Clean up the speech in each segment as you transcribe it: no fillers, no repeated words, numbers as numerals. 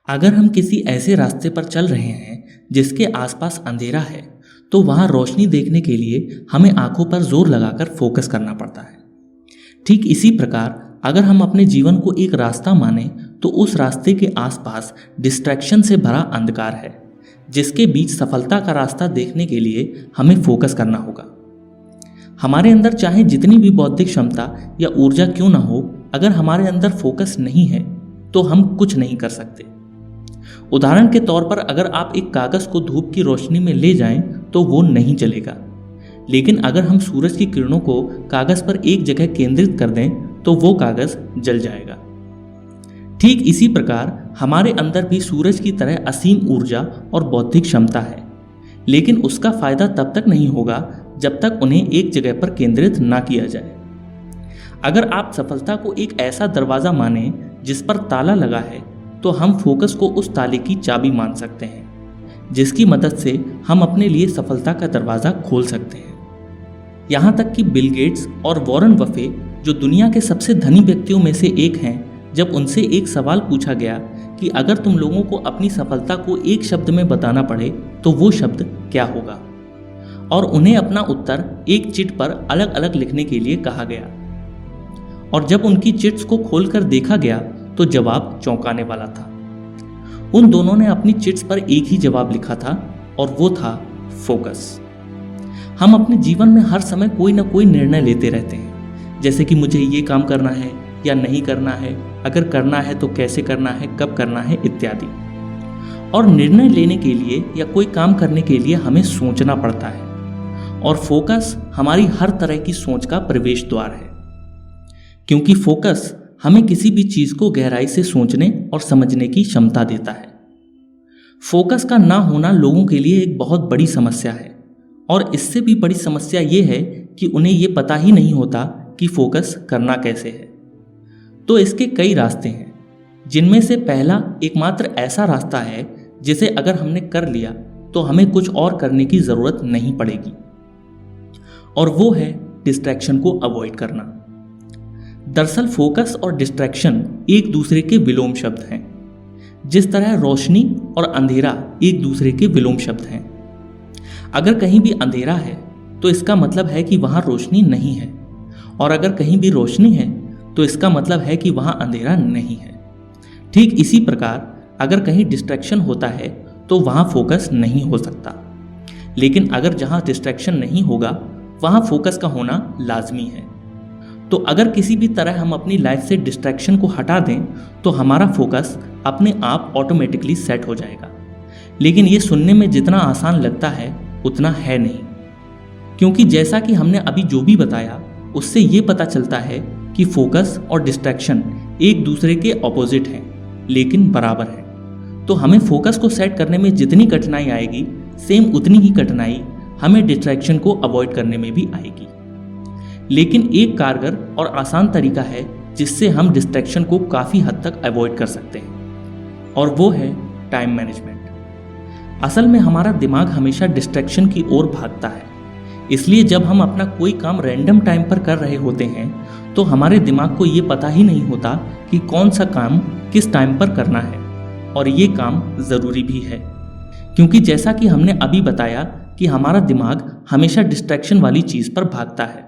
अगर हम किसी ऐसे रास्ते पर चल रहे हैं जिसके आसपास अंधेरा है, तो वहां रोशनी देखने के लिए हमें आंखों पर जोर लगाकर फोकस करना पड़ता है। ठीक इसी प्रकार अगर हम अपने जीवन को एक रास्ता माने, तो उस रास्ते के आसपास डिस्ट्रैक्शन से भरा अंधकार है, जिसके बीच सफलता का रास्ता देखने के लिए हमें फोकस करना होगा। हमारे अंदर चाहे जितनी भी बौद्धिक क्षमता या ऊर्जा क्यों ना हो, अगर हमारे अंदर फोकस नहीं है तो हम कुछ नहीं कर सकते। उदाहरण के तौर पर अगर आप एक कागज को धूप की रोशनी में ले जाएं तो वो नहीं जलेगा, लेकिन अगर हम सूरज की किरणों को कागज पर एक जगह केंद्रित कर दें तो वो कागज जल जाएगा। ठीक इसी प्रकार हमारे अंदर भी सूरज की तरह असीम ऊर्जा और बौद्धिक क्षमता है, लेकिन उसका फायदा तब तक नहीं होगा जब तक उन्हें एक जगह पर केंद्रित ना किया जाए। अगर आप सफलता को एक ऐसा दरवाजा माने जिस पर ताला लगा है, तो हम फोकस को उस ताले की चाबी मान सकते हैं, जिसकी मदद से हम अपने लिए सफलता का दरवाजा खोल सकते हैं। यहाँ तक कि बिल गेट्स और वॉरेन बफे, जो दुनिया के सबसे धनी व्यक्तियों में से एक हैं, जब उनसे एक सवाल पूछा गया कि अगर तुम लोगों को अपनी सफलता को एक शब्द में बताना पड़े तो वो शब्द क्या होगा, और उन्हें अपना उत्तर एक चिट पर अलग अलग लिखने के लिए कहा गया। और जब उनकी चिट्स को खोलकर देखा गया तो जवाब चौंकाने वाला था। उन दोनों ने अपनी चिट्स पर एक ही जवाब लिखा था, और वो था फोकस। हम अपने जीवन में हर समय कोई ना कोई निर्णय लेते रहते हैं, जैसे कि मुझे ये काम करना है या नहीं करना है, अगर करना है तो कैसे करना है, कब करना है, इत्यादि। और निर्णय लेने के लिए या कोई काम करने के लिए हमें सोचना पड़ता है, और फोकस हमारी हर तरह की सोच का प्रवेश द्वार है, क्योंकि फोकस हमें किसी भी चीज को गहराई से सोचने और समझने की क्षमता देता है। फोकस का ना होना लोगों के लिए एक बहुत बड़ी समस्या है, और इससे भी बड़ी समस्या ये है कि उन्हें ये पता ही नहीं होता कि फोकस करना कैसे है। तो इसके कई रास्ते हैं, जिनमें से पहला एकमात्र ऐसा रास्ता है जिसे अगर हमने कर लिया तो हमें कुछ और करने की जरूरत नहीं पड़ेगी, और वो है डिस्ट्रैक्शन को अवॉइड करना। दरअसल फोकस और डिस्ट्रैक्शन एक दूसरे के विलोम शब्द हैं, जिस तरह रोशनी और अंधेरा एक दूसरे के विलोम शब्द हैं। अगर कहीं भी अंधेरा है तो इसका मतलब है कि वहां रोशनी नहीं है, और अगर कहीं भी रोशनी है तो इसका मतलब है कि वहां अंधेरा नहीं है। ठीक इसी प्रकार अगर कहीं डिस्ट्रैक्शन होता है तो वहां फोकस नहीं हो सकता, लेकिन अगर जहां डिस्ट्रैक्शन नहीं होगा वहां फोकस का होना लाजमी है। तो अगर किसी भी तरह हम अपनी लाइफ से डिस्ट्रैक्शन को हटा दें तो हमारा फोकस अपने आप ऑटोमेटिकली सेट हो जाएगा। लेकिन ये सुनने में जितना आसान लगता है उतना है नहीं, क्योंकि जैसा कि हमने अभी जो भी बताया उससे ये पता चलता है कि फोकस और डिस्ट्रैक्शन एक दूसरे के ऑपोजिट हैं, लेकिन बराबर हैं। तो हमें फोकस को सेट करने में जितनी कठिनाई आएगी, सेम उतनी ही कठिनाई हमें डिस्ट्रैक्शन को अवॉइड करने में भी आएगी। लेकिन एक कारगर और आसान तरीका है जिससे हम डिस्ट्रैक्शन को काफ़ी हद तक अवॉइड कर सकते हैं, और वो है टाइम मैनेजमेंट। असल में हमारा दिमाग हमेशा डिस्ट्रैक्शन की ओर भागता है, इसलिए जब हम अपना कोई काम रैंडम टाइम पर कर रहे होते हैं तो हमारे दिमाग को ये पता ही नहीं होता कि कौन सा काम किस टाइम पर करना है, और ये काम ज़रूरी भी है, क्योंकि जैसा कि हमने अभी बताया कि हमारा दिमाग हमेशा डिस्ट्रैक्शन वाली चीज़ पर भागता है।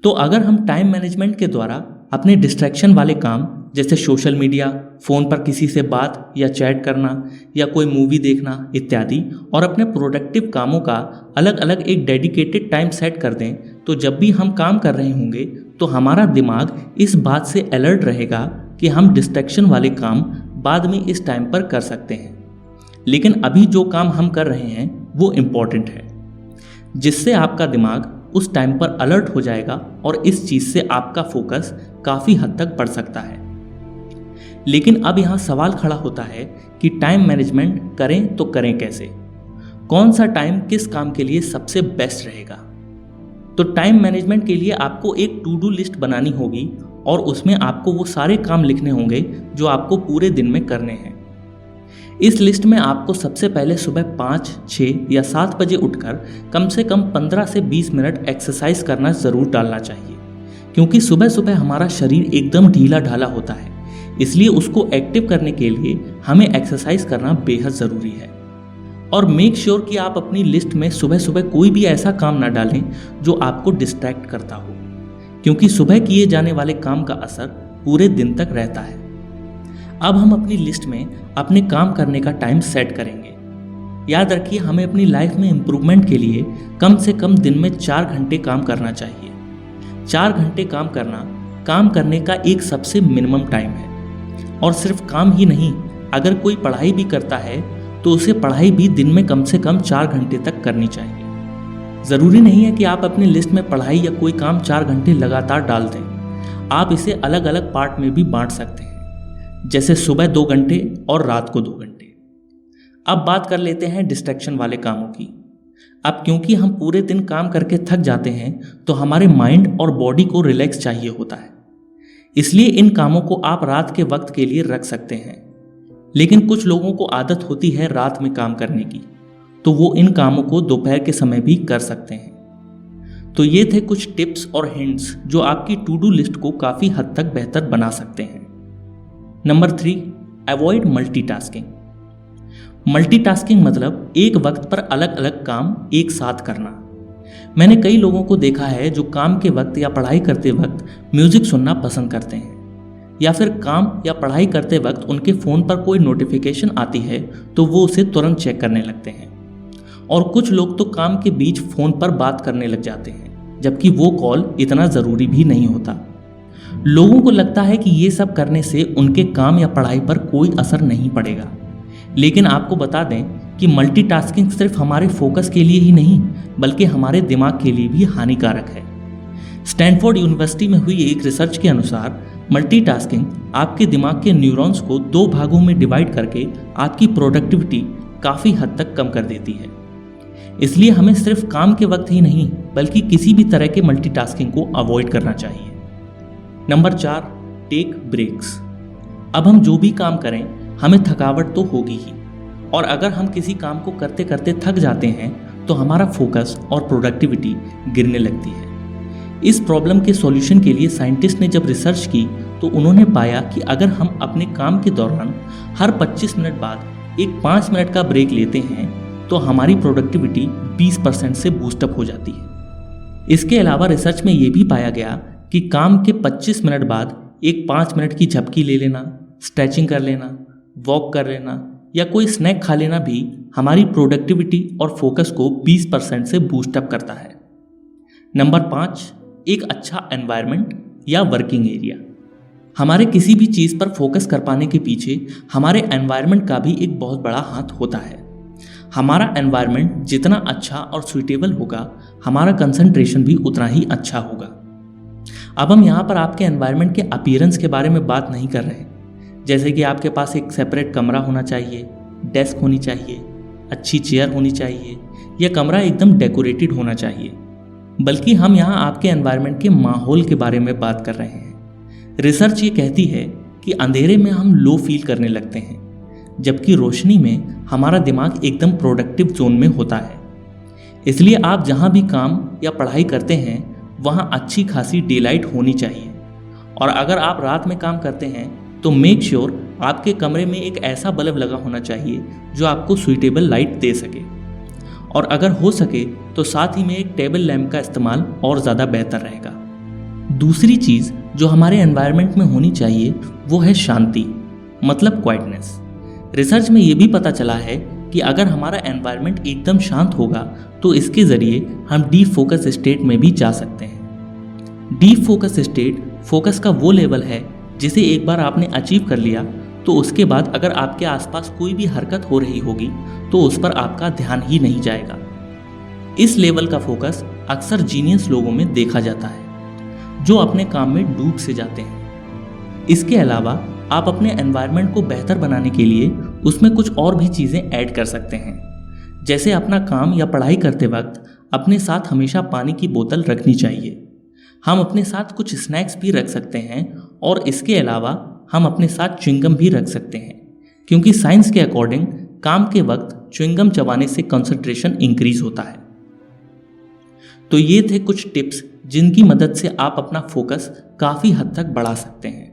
तो अगर हम टाइम मैनेजमेंट के द्वारा अपने डिस्ट्रैक्शन वाले काम, जैसे सोशल मीडिया, फ़ोन पर किसी से बात या चैट करना, या कोई मूवी देखना इत्यादि, और अपने प्रोडक्टिव कामों का अलग अलग एक डेडिकेटेड टाइम सेट कर दें, तो जब भी हम काम कर रहे होंगे तो हमारा दिमाग इस बात से अलर्ट रहेगा कि हम डिस्ट्रैक्शन वाले काम बाद में इस टाइम पर कर सकते हैं, लेकिन अभी जो काम हम कर रहे हैं वो इम्पॉर्टेंट है, जिससे आपका दिमाग उस टाइम पर अलर्ट हो जाएगा, और इस चीज़ से आपका फोकस काफ़ी हद तक बढ़ सकता है। लेकिन अब यहाँ सवाल खड़ा होता है कि टाइम मैनेजमेंट करें तो करें कैसे? कौन सा टाइम किस काम के लिए सबसे बेस्ट रहेगा? तो टाइम मैनेजमेंट के लिए आपको एक टू डू लिस्ट बनानी होगी, और उसमें आपको वो सारे काम लिखने होंगे जो आपको पूरे दिन में करने हैं। इस लिस्ट में आपको सबसे पहले सुबह 5, 6 या 7 बजे उठकर कम से कम 15 से 20 मिनट एक्सरसाइज करना ज़रूर डालना चाहिए, क्योंकि सुबह सुबह हमारा शरीर एकदम ढीला ढाला होता है, इसलिए उसको एक्टिव करने के लिए हमें एक्सरसाइज करना बेहद ज़रूरी है। और मेक श्योर कि आप अपनी लिस्ट में सुबह सुबह कोई भी ऐसा काम ना डालें जो आपको डिस्ट्रैक्ट करता हो, क्योंकि सुबह किए जाने वाले काम का असर पूरे दिन तक रहता है। अब हम अपनी लिस्ट में अपने काम करने का टाइम सेट करेंगे। याद रखिए, हमें अपनी लाइफ में इम्प्रूवमेंट के लिए कम से कम दिन में 4 घंटे काम करना चाहिए। 4 घंटे काम करना काम करने का एक सबसे मिनिमम टाइम है। और सिर्फ काम ही नहीं, अगर कोई पढ़ाई भी करता है तो उसे पढ़ाई भी दिन में कम से कम 4 घंटे तक करनी चाहिए। ज़रूरी नहीं है कि आप अपनी लिस्ट में पढ़ाई या कोई काम 4 घंटे लगातार डाल दें। आप इसे अलग अलग पार्ट में भी बांट सकते हैं, जैसे सुबह 2 घंटे और रात को 2 घंटे। अब बात कर लेते हैं डिस्ट्रैक्शन वाले कामों की। अब क्योंकि हम पूरे दिन काम करके थक जाते हैं तो हमारे माइंड और बॉडी को रिलैक्स चाहिए होता है। इसलिए इन कामों को आप रात के वक्त के लिए रख सकते हैं। लेकिन कुछ लोगों को आदत होती है रात में काम करने की, तो वो इन कामों को दोपहर के समय भी कर सकते हैं। तो ये थे कुछ टिप्स और हिंट्स जो आपकी टू डू लिस्ट को काफ़ी हद तक बेहतर बना सकते हैं। Number 3, avoid multitasking. मल्टीटास्किंग मतलब एक वक्त पर अलग अलग काम एक साथ करना। मैंने कई लोगों को देखा है जो काम के वक्त या पढ़ाई करते वक्त म्यूजिक सुनना पसंद करते हैं, या फिर काम या पढ़ाई करते वक्त उनके फ़ोन पर कोई नोटिफिकेशन आती है तो वो उसे तुरंत चेक करने लगते हैं। और कुछ लोग तो काम के बीच फ़ोन पर बात करने लग जाते हैं, जबकि वो कॉल इतना ज़रूरी भी नहीं होता। लोगों को लगता है कि ये सब करने से उनके काम या पढ़ाई पर कोई असर नहीं पड़ेगा, लेकिन आपको बता दें कि मल्टीटास्किंग सिर्फ हमारे फोकस के लिए ही नहीं बल्कि हमारे दिमाग के लिए भी हानिकारक है। स्टैनफोर्ड यूनिवर्सिटी में हुई एक रिसर्च के अनुसार मल्टीटास्किंग आपके दिमाग के न्यूरॉन्स को 2 भागों में डिवाइड करके आपकी प्रोडक्टिविटी काफ़ी हद तक कम कर देती है। इसलिए हमें सिर्फ काम के वक्त ही नहीं बल्कि किसी भी तरह के मल्टीटास्किंग को अवॉइड करना चाहिए। Number 4, take breaks. अब हम जो भी काम करें हमें थकावट तो होगी ही, और अगर हम किसी काम को करते करते थक जाते हैं तो हमारा फोकस और प्रोडक्टिविटी गिरने लगती है। इस प्रॉब्लम के सॉल्यूशन के लिए साइंटिस्ट ने जब रिसर्च की तो उन्होंने पाया कि अगर हम अपने काम के दौरान हर 25 मिनट बाद एक 5 मिनट का ब्रेक लेते हैं तो हमारी प्रोडक्टिविटी 20% से बूस्टअप हो जाती है। इसके अलावा रिसर्च में ये भी पाया गया कि काम के 25 मिनट बाद एक 5 मिनट की झपकी ले लेना, स्ट्रेचिंग कर लेना, वॉक कर लेना या कोई स्नैक खा लेना भी हमारी प्रोडक्टिविटी और फोकस को 20% से बूस्टअप करता है। नंबर 5, एक अच्छा एनवायरनमेंट या वर्किंग एरिया। हमारे किसी भी चीज़ पर फोकस कर पाने के पीछे हमारे एनवायरनमेंट का भी एक बहुत बड़ा हाथ होता है। हमारा एनवायरनमेंट जितना अच्छा और सूटेबल होगा, हमारा कंसंट्रेशन भी उतना ही अच्छा होगा। अब हम यहाँ पर आपके एनवायरनमेंट के अपीयरेंस के बारे में बात नहीं कर रहे, जैसे कि आपके पास एक सेपरेट कमरा होना चाहिए, डेस्क होनी चाहिए, अच्छी चेयर होनी चाहिए या कमरा एकदम डेकोरेटेड होना चाहिए, बल्कि हम यहाँ आपके एनवायरनमेंट के माहौल के बारे में बात कर रहे हैं। रिसर्च ये कहती है कि अंधेरे में हम लो फील करने लगते हैं, जबकि रोशनी में हमारा दिमाग एकदम प्रोडक्टिव जोन में होता है। इसलिए आप जहाँ भी काम या पढ़ाई करते हैं वहाँ अच्छी खासी डेलाइट होनी चाहिए। और अगर आप रात में काम करते हैं तो मेक श्योर आपके कमरे में एक ऐसा बल्ब लगा होना चाहिए जो आपको सूटेबल लाइट दे सके, और अगर हो सके तो साथ ही में एक टेबल लैंप का इस्तेमाल और ज़्यादा बेहतर रहेगा। दूसरी चीज़ जो हमारे एनवायरनमेंट में होनी चाहिए वो है शांति, मतलब क्वाइटनेस। रिसर्च में ये भी पता चला है कि अगर हमारा एनवायरनमेंट एकदम शांत होगा तो इसके ज़रिए हम डीप फोकस स्टेट में भी जा सकते हैं। डीप फोकस स्टेट फोकस का वो लेवल है जिसे एक बार आपने अचीव कर लिया तो उसके बाद अगर आपके आसपास कोई भी हरकत हो रही होगी तो उस पर आपका ध्यान ही नहीं जाएगा। इस लेवल का फोकस अक्सर जीनियस लोगों में देखा जाता है जो अपने काम में डूब से जाते हैं। इसके अलावा आप अपने एनवायरनमेंट को बेहतर बनाने के लिए उसमें कुछ और भी चीज़ें ऐड कर सकते हैं, जैसे अपना काम या पढ़ाई करते वक्त अपने साथ हमेशा पानी की बोतल रखनी चाहिए। हम अपने साथ कुछ स्नैक्स भी रख सकते हैं और इसके अलावा हम अपने साथ च्युइंगम भी रख सकते हैं, क्योंकि साइंस के अकॉर्डिंग काम के वक्त च्युइंगम चबाने से कंसंट्रेशन इंक्रीज होता है। तो ये थे कुछ टिप्स जिनकी मदद से आप अपना फोकस काफ़ी हद तक बढ़ा सकते हैं।